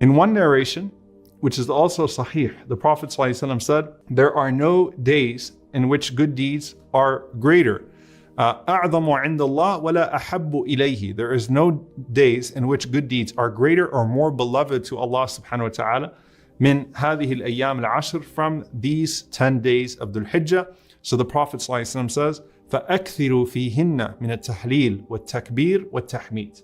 In one narration, which is also sahih, the Prophet ﷺ said, there are no days in which good deeds are greater. أعظم عند الله ولا أحب إليه. There is no days in which good deeds are greater or more beloved to Allah subhanahu wa ta'ala من هذه الأيام العشر, from these 10 days of Dhul Hijjah. So the Prophet ﷺ says, فأكثروا فيهن من التحليل والتكبير والتحميد.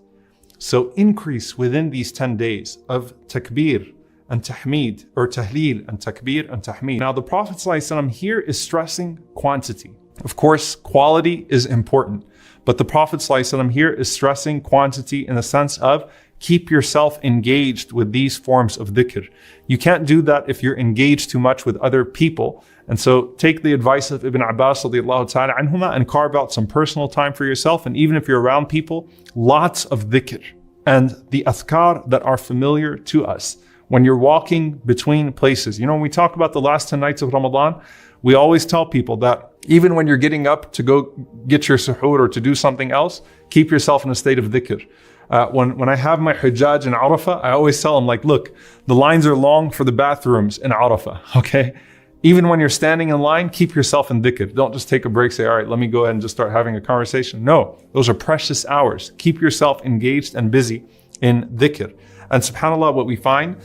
So increase within these 10 days of takbir and tahmid, or tahleel and takbir and tahmid. Now the Prophet ﷺ here is stressing quantity. Of course, quality is important, but the Prophet ﷺ here is stressing quantity in the sense of keep yourself engaged with these forms of dhikr. You can't do that if you're engaged too much with other people. And so take the advice of Ibn Abbas radiallahu ta'ala anhuma and carve out some personal time for yourself. And even if you're around people, lots of dhikr and the adhkar that are familiar to us. When you're walking between places, when we talk about the last 10 nights of Ramadan, we always tell people that even when you're getting up to go get your suhoor or to do something else, keep yourself in a state of dhikr. When I have my hujjaj in Arafah, I always tell them, look, the lines are long for the bathrooms in Arafah, okay? Even when you're standing in line, keep yourself in dhikr. Don't just take a break, say, all right, let me go ahead and just start having a conversation. No, those are precious hours. Keep yourself engaged and busy in dhikr. And subhanAllah, what we find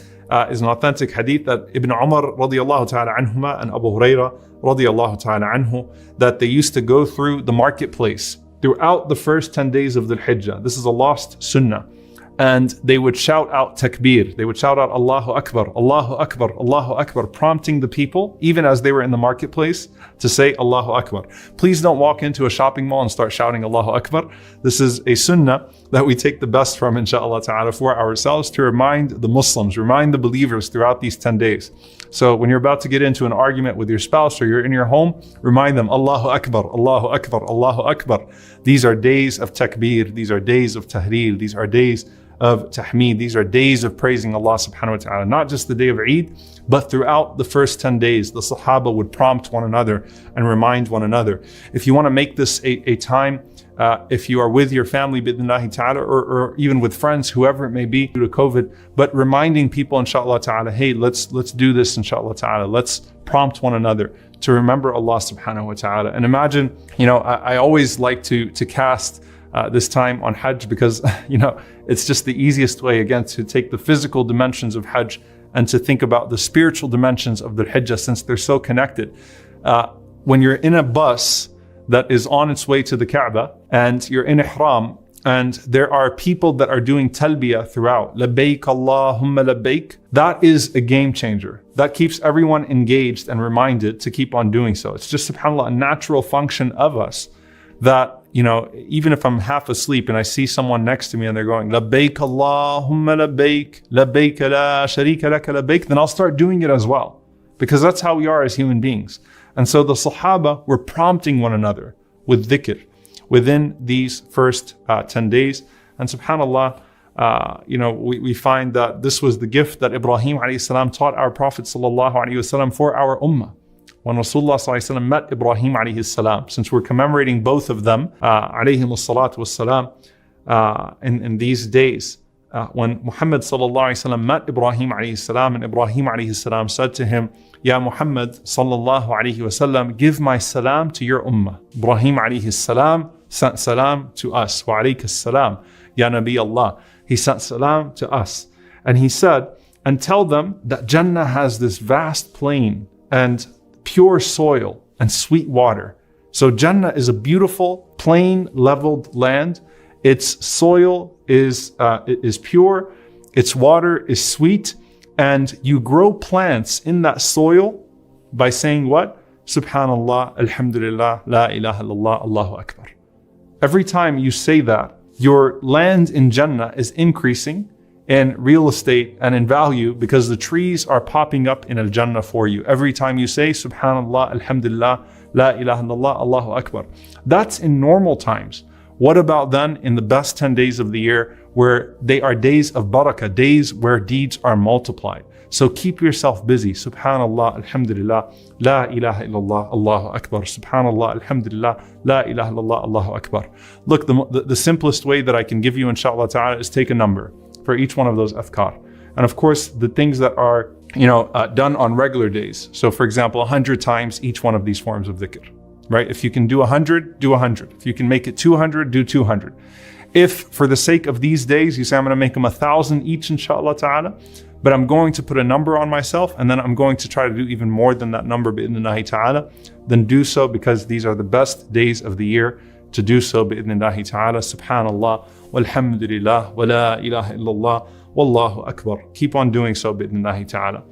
is an authentic hadith that Ibn Umar radiallahu ta'ala anhuma and Abu Hurairah radiallahu ta'ala anhu, that they used to go through the marketplace throughout the first 10 days of Dhul Hijjah. This is a lost sunnah. And they would shout out takbir. They would shout out Allahu Akbar, Allahu Akbar, Allahu Akbar, prompting the people, even as they were in the marketplace, to say Allahu Akbar. Please don't walk into a shopping mall and start shouting Allahu Akbar. This is a sunnah that we take the best from, inshallah ta'ala, for ourselves, to remind the Muslims, remind the believers throughout these 10 days. So when you're about to get into an argument with your spouse or you're in your home, remind them, Allahu Akbar, Allahu Akbar, Allahu Akbar. These are days of takbir. These are days of tahleel. These are days of tahmeed. These are days of praising Allah subhanahu wa ta'ala. Not just the day of Eid, but throughout the first 10 days, the Sahaba would prompt one another and remind one another. If you want to make this a time, if you are with your family, bidnillahi ta'ala, or even with friends, whoever it may be, due to COVID, but reminding people, inshallah ta'ala, hey, let's do this, inshallah ta'ala. Let's prompt one another to remember Allah subhanahu wa ta'ala. And imagine, I always like to cast this time on Hajj, because it's just the easiest way, again, to take the physical dimensions of Hajj and to think about the spiritual dimensions of the Hijjah, since they're so connected. When you're in a bus that is on its way to the Kaaba and you're in ihram, and there are people that are doing talbiyah throughout, labbaik Allahumma labbaik, that is a game changer. That keeps everyone engaged and reminded to keep on doing so. It's just, subhanAllah, a natural function of us that, even if I'm half asleep and I see someone next to me and they're going, labbaik Allahumma labbaik, labbaik la sharika laka labbaik, then I'll start doing it as well. Because that's how we are as human beings. And so the Sahaba were prompting one another with dhikr within these first 10 days. And subhanAllah, we find that this was the gift that Ibrahim alayhi salam taught our Prophet sallallahu alayhi wasallam for our ummah. When Rasulullah sallallahu alayhi wasallam met Ibrahim alayhi salam, since we're commemorating both of them, alayhim as-salatu was-salam, in these days, when Muhammad sallallahu alayhi wasallam met Ibrahim alayhi salam, and Ibrahim alayhi salam said to him, Ya Muhammad sallallahu alayhi wasallam, give my salam to your ummah. Ibrahim alayhi salam sent salam to us. Wa alayka salam, Ya Nabi Allah. He sent salam to us. And he said, and tell them that Jannah has this vast plain and pure soil and sweet water. So Jannah is a beautiful, plain, leveled land. Its soil is pure. Its water is sweet. And you grow plants in that soil by saying what? Subhanallah, Alhamdulillah, La ilaha illallah, Allahu Akbar. Every time you say that, your land in Jannah is increasing in real estate and in value, because the trees are popping up in Al-Jannah for you. Every time you say Subhanallah, Alhamdulillah, La ilaha illallah, Allahu Akbar. That's in normal times. What about then in the best 10 days of the year, where they are days of barakah, days where deeds are multiplied? So keep yourself busy. Subhanallah, Alhamdulillah, La ilaha illallah, Allahu Akbar. Subhanallah, Alhamdulillah, La ilaha illallah, Allahu Akbar. Look, the simplest way that I can give you, inshallah ta'ala, is take a number for each one of those adhkar. And of course, the things that are done on regular days. So for example, 100 times each one of these forms of dhikr, right? If you can do 100, do 100. If you can make it 200, do 200. If for the sake of these days, you say, I'm going to make them 1,000 each, inshallah ta'ala, but I'm going to put a number on myself, and then I'm going to try to do even more than that number, bi'idhnillahi ta'ala, then do so, because these are the best days of the year to do so, bi'idhnillahi ta'ala. Subhanallah, walhamdulillah, wa la ilaha illallah, wallahu akbar. Keep on doing so, bi'idhnillahi ta'ala.